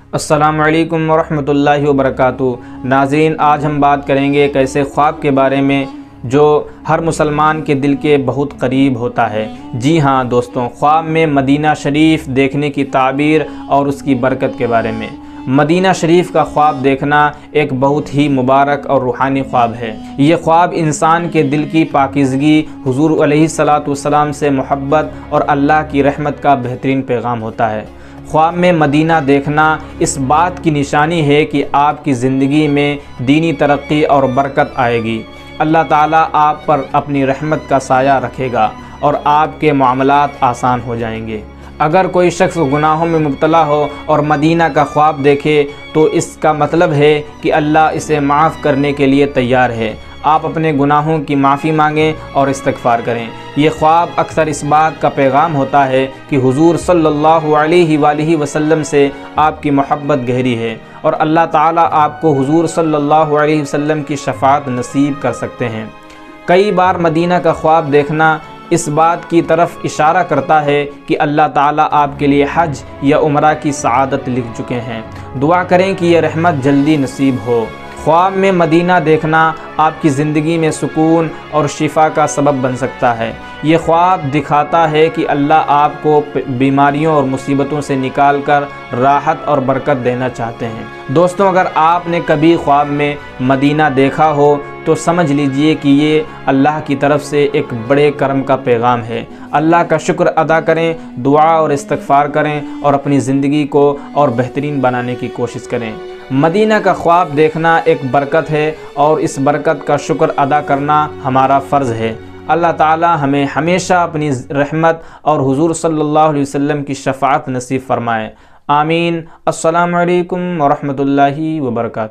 अस्सलामु अलैकुम वरहमतुल्लाहि वबरकातुहू। नाज़रीन, आज हम बात करेंगे एक ऐसे ख्वाब के बारे में जो हर मुसलमान के दिल के बहुत करीब होता है। जी हाँ दोस्तों, ख्वाब में मदीना शरीफ देखने की ताबीर और उसकी बरकत के बारे में। मदीना शरीफ का ख्वाब देखना एक बहुत ही मुबारक और रूहानी ख्वाब है। ये ख्वाब इंसान के दिल की पाकीज़गी, हुज़ूर अलैहिस्सलातु वस्सलाम से मोहब्बत और अल्लाह की रहमत का बेहतरीन पैगाम होता है। ख्वाब में मदीना देखना इस बात की निशानी है कि आपकी ज़िंदगी में दीनी तरक्की और बरकत आएगी। अल्लाह ताला आप पर अपनी रहमत का साया रखेगा और आपके मामलात आसान हो जाएंगे। अगर कोई शख्स गुनाहों में मुब्तला हो और मदीना का ख्वाब देखे तो इसका मतलब है कि अल्लाह इसे माफ़ करने के लिए तैयार है। आप अपने गुनाहों की माफ़ी मांगें और इस्तग़फ़ार करें। ये ख्वाब अक्सर इस बात का पैगाम होता है कि हुज़ूर सल्लल्लाहु अलैहि वसल्लम से आपकी मोहब्बत गहरी है और अल्लाह ताला आपको हुज़ूर सल्लल्लाहु अलैहि वसल्लम की शफ़ाअत नसीब कर सकते हैं। कई बार मदीना का ख्वाब देखना इस बात की तरफ इशारा करता है कि अल्लाह ताला आपके लिए हज या उम्रा की सआदत लिख चुके हैं। दुआ करें कि यह रहमत जल्दी नसीब हो। ख्वाब में मदीना देखना आपकी ज़िंदगी में सुकून और शिफा का सबब बन सकता है। ये ख्वाब दिखाता है कि अल्लाह आपको बीमारियों और मुसीबतों से निकाल कर राहत और बरकत देना चाहते हैं। दोस्तों, अगर आपने कभी ख्वाब में मदीना देखा हो तो समझ लीजिए कि ये अल्लाह की तरफ से एक बड़े करम का पैगाम है। अल्लाह का शुक्र अदा करें, दुआ और इस्तग़फ़ार करें और अपनी ज़िंदगी को और बेहतरीन बनाने की कोशिश करें। मदीना का ख्वाब देखना एक बरकत है और इस बरकत का शुक्र अदा करना हमारा फ़र्ज़ है। अल्लाह ताला हमें हमेशा अपनी रहमत और हुज़ूर सल्लल्लाहु अलैहि वसल्लम की शफ़ाअत नसीब फ़रमाए। आमीन। अस्सलामु अलैकुम वरहमतुल्लाहि वबरकातुहू।